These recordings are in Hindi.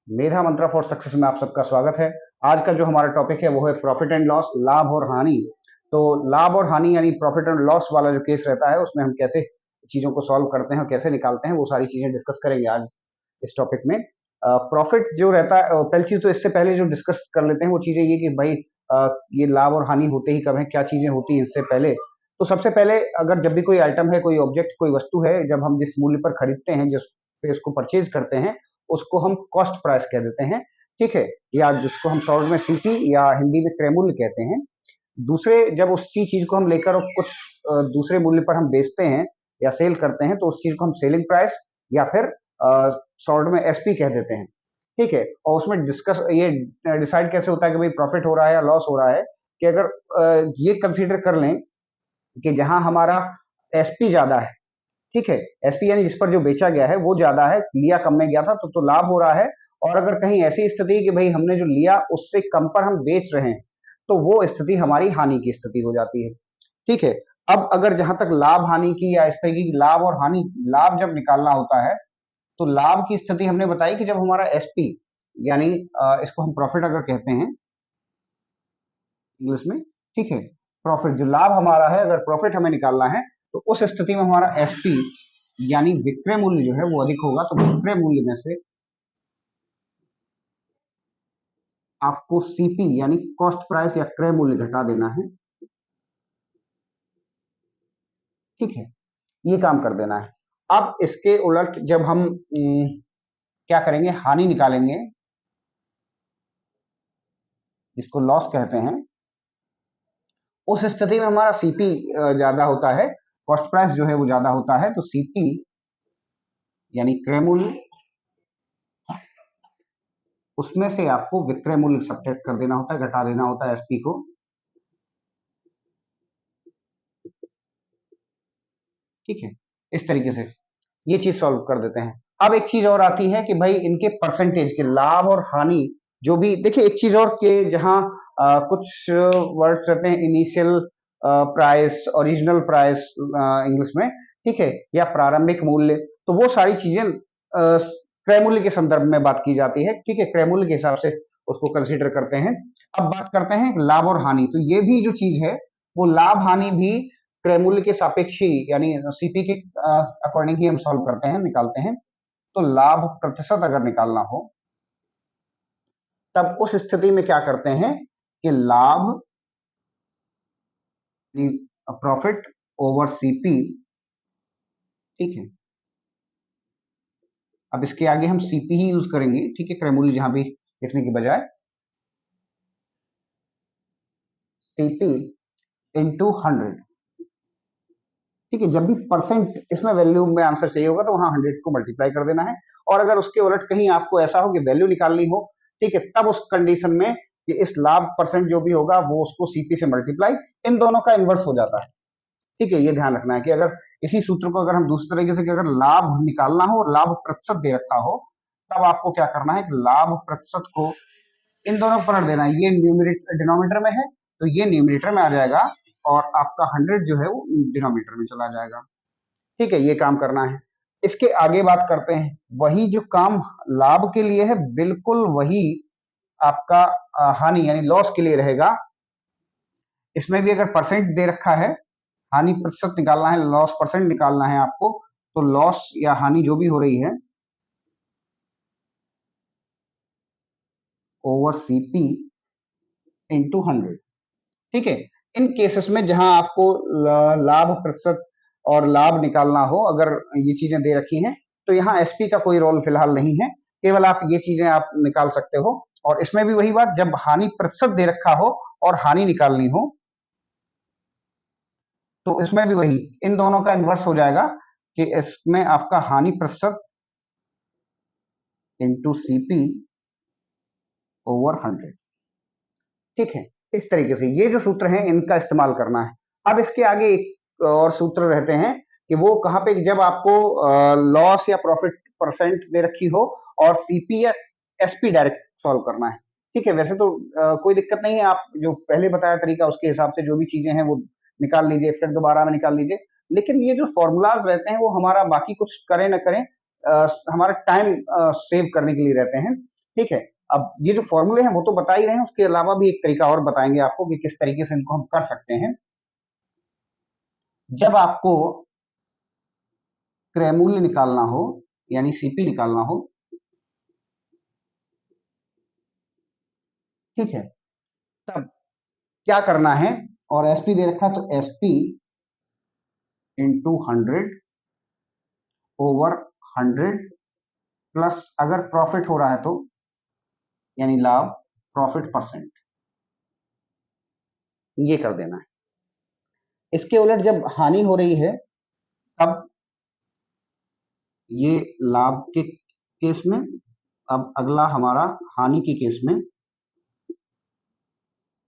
मेधा मंत्रा फॉर सक्सेस में आप सबका स्वागत है। आज का जो हमारा टॉपिक है वो है प्रॉफिट एंड लॉस, लाभ और हानि। तो लाभ और हानि यानी प्रॉफिट एंड लॉस वाला जो केस रहता है उसमें हम कैसे चीजों को सॉल्व करते हैं और कैसे निकालते हैं वो सारी चीजें डिस्कस करेंगे आज इस टॉपिक में। प्रॉफिट जो रहता है, पहली चीज तो इससे पहले जो डिस्कस कर लेते हैं वो चीजें ये कि भाई ये लाभ और हानि होते ही कब है, क्या चीजें होती हैं इससे पहले। तो सबसे पहले अगर जब भी कोई आइटम है, कोई ऑब्जेक्ट, कोई वस्तु है, जब हम जिस मूल्य पर खरीदते हैं, जिस पे इसको परचेज करते हैं, उसको हम कॉस्ट प्राइस कह देते हैं। ठीक है, या जिसको हम शॉर्ट में सीपी या हिंदी में क्रय मूल्य कहते हैं। दूसरे जब उस चीज को हम लेकर और कुछ दूसरे मूल्य पर हम बेचते हैं या सेल करते हैं तो उस चीज को हम सेलिंग प्राइस या फिर शॉर्ट में एसपी कह देते हैं। ठीक है, और उसमें डिस्कस ये डिसाइड कैसे होता है कि भाई प्रॉफिट हो रहा है या लॉस हो रहा है, कि अगर ये कंसीडर कर लें कि जहां हमारा एसपी ज्यादा है, ठीक है, एसपी यानी जिस पर जो बेचा गया है वो ज्यादा है, लिया कम में गया था तो लाभ हो रहा है। और अगर कहीं ऐसी स्थिति है कि भाई हमने जो लिया उससे कम पर हम बेच रहे हैं तो वो स्थिति हमारी हानि की स्थिति हो जाती है। ठीक है, अब अगर जहां तक लाभ हानि की या इस तरीके की लाभ और हानि, लाभ जब निकालना होता है तो लाभ की स्थिति हमने बताई कि जब हमारा एसपी यानी इसको हम प्रॉफिट अगर कहते हैं इंग्लिश में, ठीक है, प्रॉफिट जो लाभ हमारा है, अगर प्रॉफिट हमें निकालना है तो उस स्थिति में हमारा एसपी यानी विक्रय मूल्य जो है वो अधिक होगा। तो विक्रय मूल्य में से आपको सीपी यानी कॉस्ट प्राइस या क्रय मूल्य घटा देना है। ठीक है, ये काम कर देना है। अब इसके उलट जब हम क्या करेंगे, हानि निकालेंगे, जिसको लॉस कहते हैं, उस स्थिति में हमारा सीपी ज्यादा होता है, कॉस्ट प्राइस जो है वो ज्यादा होता है। तो सीपी यानी क्रय मूल्य, उसमें से आपको विक्रय मूल्य सब्ट्रैक्ट कर देना होता है, घटा देना होता है एसपी को। ठीक है, इस तरीके से ये चीज सॉल्व कर देते हैं। अब एक चीज और आती है कि भाई इनके परसेंटेज के लाभ और हानि जो भी, देखिए एक चीज और के जहां कुछ वर्ड्स रहते हैं, initial price, original price English में, ठीक है, या प्रारंभिक मूल्य, तो वो सारी चीजें क्रय मूल्य के संदर्भ में बात की जाती है। ठीक है, क्रय मूल्य के हिसाब से उसको कंसीडर करते हैं। अब बात करते हैं लाभ और हानि। तो ये भी जो चीज है वो लाभ हानि भी क्रय मूल्य के सापेक्ष ही यानी सीपी के अकॉर्डिंग ही हम सॉल्व करते हैं, निकालते हैं। तो लाभ प्रतिशत अगर निकालना हो तब उस स्थिति में क्या करते हैं कि लाभ प्रॉफिट ओवर सीपी। ठीक है, अब इसके आगे हम सीपी ही यूज करेंगे, ठीक है, क्रय मूल्य जहां भी लिखने की बजाय सीपी इंटू 100। ठीक है, जब भी परसेंट इसमें वैल्यू में आंसर चाहिए होगा तो वहां 100 को मल्टीप्लाई कर देना है। और अगर उसके उलट कहीं आपको ऐसा हो कि वैल्यू निकालनी हो, ठीक है, तब उस कंडीशन में कि इस लाभ परसेंट जो भी होगा वो उसको सीपी से मल्टीप्लाई, इन दोनों का इन्वर्स हो जाता है। ठीक है, ये ध्यान रखना है कि अगर इसी सूत्र को अगर हम दूसरे तरीके से कि अगर लाभ निकालना हो और लाभ प्रतिशत दे रखा हो, तब आपको क्या करना है कि लाभ प्रतिशत को इन दोनों को पलट देना है। ये न्यूमरेटर डिनोमिनेटर में है तो ये न्यूमरेटर में आ जाएगा और आपका 100 जो है वो डिनोमिनेटर में चला जाएगा। ठीक है, ये काम करना है। इसके आगे बात करते हैं, वही जो काम लाभ के लिए है बिल्कुल वही आपका हानि यानी लॉस के लिए रहेगा। इसमें भी अगर परसेंट दे रखा है, हानि प्रतिशत निकालना है, लॉस परसेंट निकालना है आपको, तो लॉस या हानि जो भी हो रही है ओवर सीपी इंटू 100। ठीक है, इन केसेस में जहां आपको लाभ प्रतिशत और लाभ निकालना हो, अगर ये चीजें दे रखी हैं तो यहाँ एसपी का कोई रोल फिलहाल नहीं है, केवल आप ये चीजें आप निकाल सकते हो। और इसमें भी वही बात, जब हानि प्रतिशत दे रखा हो और हानि निकालनी हो तो इसमें भी वही, इन दोनों का इन्वर्स हो जाएगा कि इसमें आपका हानि प्रतिशत इंटू सीपी ओवर 100। ठीक है, इस तरीके से ये जो सूत्र हैं इनका इस्तेमाल करना है। अब इसके आगे एक और सूत्र रहते हैं कि वो कहां पे, जब आपको लॉस या प्रॉफिट परसेंट दे रखी हो और सीपी या एसपी डायरेक्ट सॉल्व करना है। ठीक है, वैसे तो कोई दिक्कत नहीं है, आप जो पहले बताया तरीका उसके हिसाब से जो भी चीजें हैं वो निकाल लीजिए, फिर दोबारा में निकाल लीजिए। लेकिन ये जो फॉर्मूलाज रहते हैं वो हमारा बाकी कुछ करें ना करें, हमारा टाइम सेव करने के लिए रहते हैं। ठीक है। अब ये जो फॉर्मूले हैं वो तो बता ही रहे हैं, उसके अलावा भी एक तरीका और बताएंगे आपको कि किस तरीके से इनको हम कर सकते हैं। जब आपको क्रय मूल्य निकालना हो यानी सीपी निकालना हो, ठीक है, तब क्या करना है, और एसपी दे रखा है तो एसपी इंटू 100 ओवर 100 प्लस अगर प्रॉफिट हो रहा है तो यानी लाभ, प्रॉफिट परसेंट, ये कर देना है। इसके उलट जब हानि हो रही है तब ये लाभ के केस में, अब अगला हमारा हानि के केस में,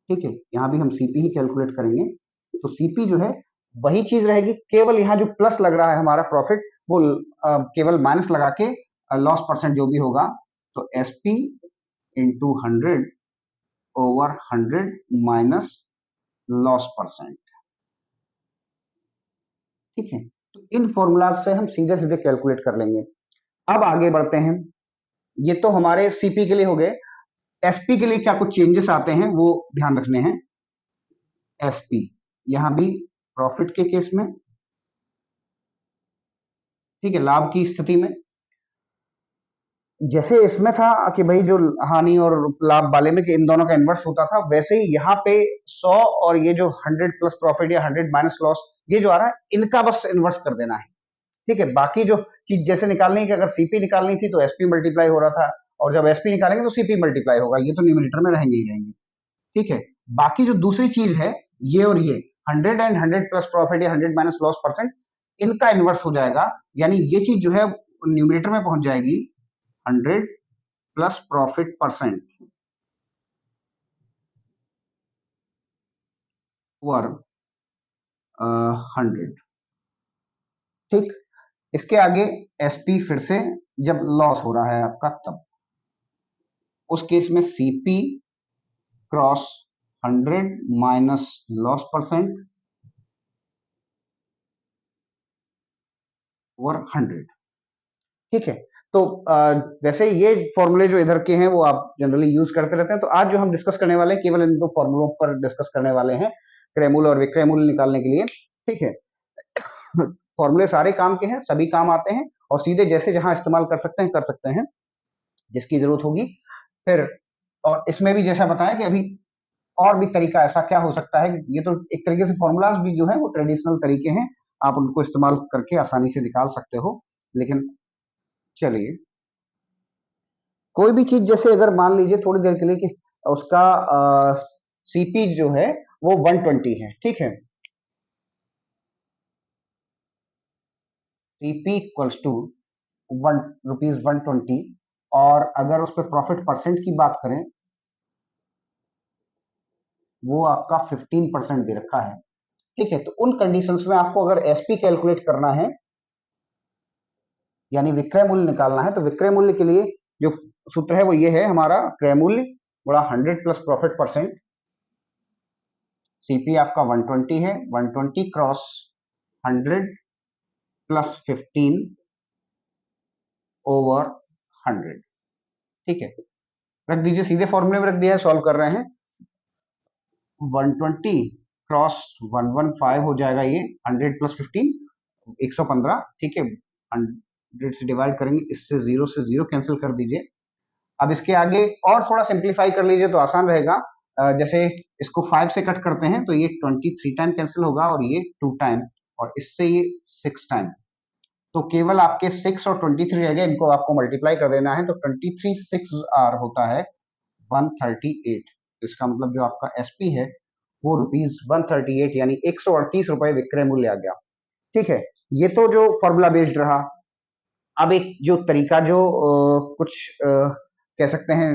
ठीक है, यहां भी हम सीपी ही कैलकुलेट करेंगे। तो सीपी जो है वही चीज रहेगी, केवल यहां जो प्लस लग रहा है हमारा प्रॉफिट, वो केवल माइनस लगा के लॉस परसेंट जो भी होगा, तो SP into 100 over 100 minus loss percent, ठीक है। तो इन फॉर्मूला से हम सीधे सीधे कैलकुलेट कर लेंगे। अब आगे बढ़ते हैं। ये तो हमारे सीपी के लिए हो गए। एसपी के लिए क्या कुछ चेंजेस आते हैं वो ध्यान रखने हैं। एसपी यहां भी प्रॉफिट के केस में, ठीक है, लाभ की स्थिति में जैसे इसमें था कि भाई जो हानि और लाभ वाले में कि इन दोनों का इन्वर्स होता था, वैसे ही यहाँ पे 100 और ये जो 100 प्लस प्रॉफिट या 100 माइनस लॉस, ये जो आ रहा है इनका बस इन्वर्स कर देना है, ठीक है। बाकी जो चीज जैसे निकालनी है कि अगर सीपी निकालनी थी तो एसपी मल्टीप्लाई हो रहा था, और जब एसपी निकालेंगे तो सीपी मल्टीप्लाई होगा, ये तो न्यूमरेटर में रहेंगे ही रहेंगे, ठीक है। बाकी जो दूसरी चीज है, ये और ये 100 एंड 100 प्लस प्रॉफिट या 100 माइनस लॉस परसेंट, इनका इन्वर्स हो जाएगा, यानी ये चीज जो है न्यूमरेटर में पहुंच जाएगी 100 प्लस प्रॉफिट परसेंट ओवर 100, ठीक। इसके आगे एसपी फिर से जब लॉस हो रहा है आपका तब, उस केस में CP cross 100 minus loss percent over 100, ठीक है। तो वैसे ये फॉर्मूले जो इधर के हैं वो आप जनरली यूज करते रहते हैं, तो आज जो हम डिस्कस करने वाले हैं केवल इन दो फॉर्मूलों पर डिस्कस करने वाले हैं, क्रय मूल्य और विक्रय मूल्य निकालने के लिए, ठीक है। फॉर्मूले सारे काम के हैं, सभी काम आते हैं, और सीधे जैसे जहां इस्तेमाल कर सकते हैं जिसकी जरूरत होगी फिर। और इसमें भी जैसा बताया कि अभी और भी तरीका ऐसा क्या हो सकता है, ये तो एक तरीके से फॉर्मूलाज भी जो है वो ट्रेडिशनल तरीके हैं, आप उनको इस्तेमाल करके आसानी से निकाल सकते हो। लेकिन चलिए, कोई भी चीज जैसे अगर मान लीजिए थोड़ी देर के लिए कि उसका सीपी जो है वो 120 है, ठीक है, सीपी इक्वल्स टू ₹120, और अगर उस पर प्रॉफिट परसेंट की बात करें वो आपका 15% दे रखा है, ठीक है। तो उन कंडीशंस में आपको अगर एसपी कैलकुलेट करना है यानी विक्रय मूल्य निकालना है, तो विक्रय मूल्य के लिए जो सूत्र है वो ये है हमारा, क्रय मूल्य बड़ा 100 प्लस प्रॉफिट परसेंट, सीपी आपका 120 है, 120 क्रॉस 100 प्लस 15 ओवर 100, ठीक है। रख दीजिए, सीधे फॉर्मूले में रख दिया है, सॉल्व कर रहे हैं। 120 क्रॉस 115 हो जाएगा, ये 100 प्लस 15 115, ठीक है। 100 से डिवाइड करेंगे, इससे जीरो से जीरो कैंसिल कर दीजिए। अब इसके आगे और थोड़ा सिंप्लीफाई कर लीजिए तो आसान रहेगा। जैसे इसको 5 से कट करते हैं तो ये 23 टाइम कैंसिल होगा, और ये 2 टाइम, और इससे ये 6 टाइम, तो केवल आपके 6 और 23 रह गए, इनको आपको मल्टीप्लाई कर देना है, तो 23 6 आर होता है 138। इसका मतलब जो आपका एसपी है वो ₹138 यानी 138 रुपए विक्रय मूल्य आ गया, ठीक है। ये तो जो फॉर्मूला बेस्ड रहा। अब एक जो तरीका जो कुछ कह सकते हैं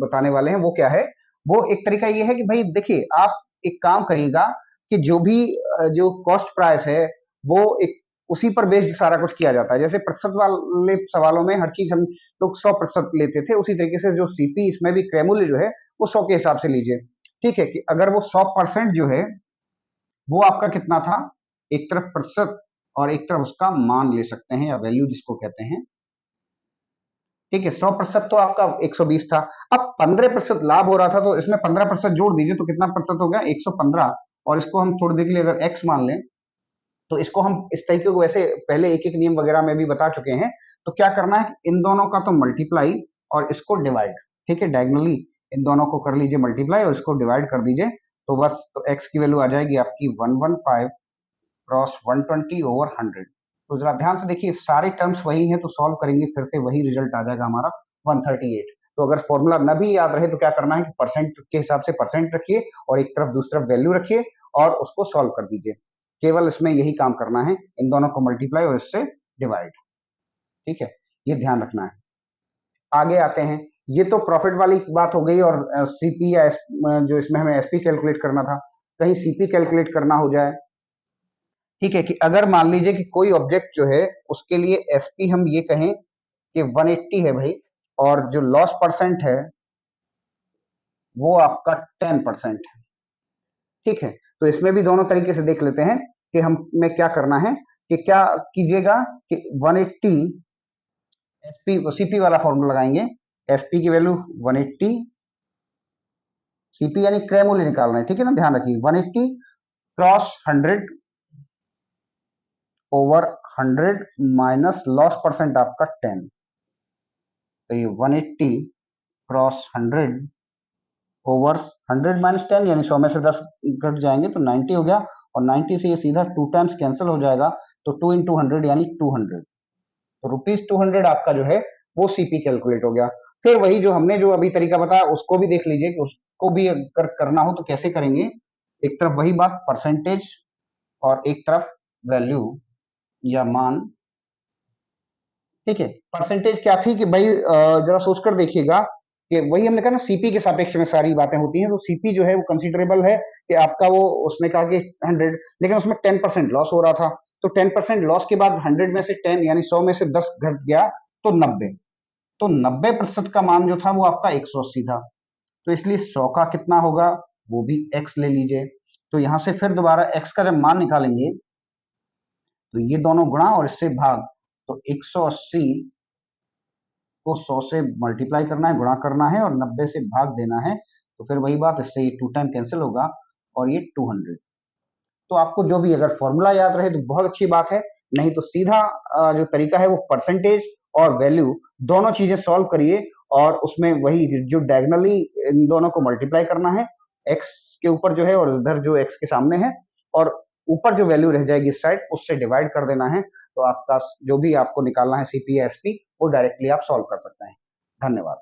बताने वाले हैं, वो क्या है, वो एक तरीका ये है कि भाई देखिए, आप एक काम करिएगा कि जो भी जो कॉस्ट प्राइस है वो एक उसी पर बेस्ड सारा कुछ किया जाता है। जैसे प्रतिशत वाले सवालों में हर चीज हम लोग 100% लेते थे, उसी तरीके से जो सीपी इसमें भी क्रय मूल्य जो है वो 100 के हिसाब से लीजिए, ठीक है। कि अगर वो 100% जो है वो आपका कितना था, एक तरफ प्रतिशत और एक तरफ उसका मान ले सकते हैं या वैल्यू जिसको कहते हैं, ठीक है, 100% तो आपका 120 था। अब 15% लाभ हो रहा था, तो इसमें 15% जोड़ दीजिए, तो कितना प्रतिशत हो गया? 115। और इसको हम थोड़ी देर के लिए अगर x मान लें, तो इसको हम इस तरीके को वैसे पहले एक एक नियम वगैरह में भी बता चुके हैं। तो क्या करना है, इन दोनों का तो मल्टीप्लाई और इसको डिवाइड, ठीक है, डायगनली इन दोनों को कर लीजिए मल्टीप्लाई और इसको डिवाइड कर दीजिए। तो बस तो x की वैल्यू आ जाएगी आपकी 115 क्रॉस 120 ओवर 100। तो जरा ध्यान से देखिए, सारे टर्म्स वही हैं, तो सॉल्व करेंगे फिर से वही रिजल्ट आ जाएगा हमारा 138। तो अगर फॉर्मूला न भी याद रहे तो क्या करना है कि परसेंट के हिसाब से परसेंट रखिए और एक तरफ दूसरी तरफ वैल्यू रखिए और उसको सॉल्व कर दीजिए। केवल इसमें यही काम करना है, इन दोनों को मल्टीप्लाई और इससे डिवाइड। ठीक है, ये ध्यान रखना है। आगे आते हैं, ये तो प्रॉफिट वाली बात हो गई। और सीपी या जो इसमें हमें एसपी कैलकुलेट करना था, कहीं सीपी कैलकुलेट करना हो जाए, ठीक है, कि अगर मान लीजिए कि कोई ऑब्जेक्ट जो है उसके लिए एसपी हम ये कहें कि 180 है भाई, और जो लॉस परसेंट है वो आपका 10% है। ठीक है, तो इसमें भी दोनों तरीके से देख लेते हैं कि हमें क्या करना है। कि क्या कीजिएगा कि 180 एसपी सीपी वाला फॉर्मूला लगाएंगे। एसपी की वैल्यू 180, सीपी यानी क्रय मूल्य निकालना है, ठीक है ना, ध्यान रखिए। 180 cross 100 over 100 minus loss percent आपका 10। तो ये 180 क्रॉस 100 ओवर 100 माइनस 10, यानी 100 में से 10 घट जाएंगे तो 90 हो गया। और 90 से ये सीधा 2 टाइम्स कैंसिल हो जाएगा, तो 2 इंटू 100 यानी 200। तो ₹200 आपका जो है वो सीपी कैलकुलेट हो गया। फिर वही जो हमने जो अभी तरीका बताया उसको भी देख लीजिए कि उसको भी अगर करना हो तो कैसे करेंगे। एक तरफ वही बात परसेंटेज और एक तरफ वैल्यू या मान। ठीक है, परसेंटेज क्या थी कि भाई जरा सोचकर देखिएगा कि वही हमने कहा ना, सीपी के सापेक्ष में सारी बातें होती हैं। तो सीपी जो है वो कंसीडरेबल है कि आपका वो, उसने कहा कि 100, लेकिन उसमें 10% लॉस हो रहा था। तो 10% लॉस के बाद 100 में से 10 यानी 100 में से 10 घट गया तो 90। तो 90% का मान जो था वो आपका 180 था। तो इसलिए 100 का कितना होगा, वो भी x ले लीजिए। तो यहां से फिर दोबारा x का जब मान निकालेंगे तो ये दोनों गुणा और इससे भाग। तो 180 को 100 से मल्टीप्लाई करना है, गुणा करना है और 90 से भाग देना है। तो फिर वही बात, इससे ये 2 टाइम कैंसिल होगा और ये 200। तो आपको जो भी अगर फॉर्मूला याद रहे तो बहुत अच्छी बात है, नहीं तो सीधा जो तरीका है वो परसेंटेज और वैल्यू दोनों चीजें सॉल्व करिए और उसमें वही जो डायगनली इन दोनों को मल्टीप्लाई करना है, x के ऊपर जो है और इधर जो x के सामने है, और ऊपर जो वैल्यू रह जाएगी इस साइड उससे डिवाइड कर देना है। तो आपका जो भी आपको निकालना है सीपी या एसपी वो डायरेक्टली आप सॉल्व कर सकते हैं। धन्यवाद।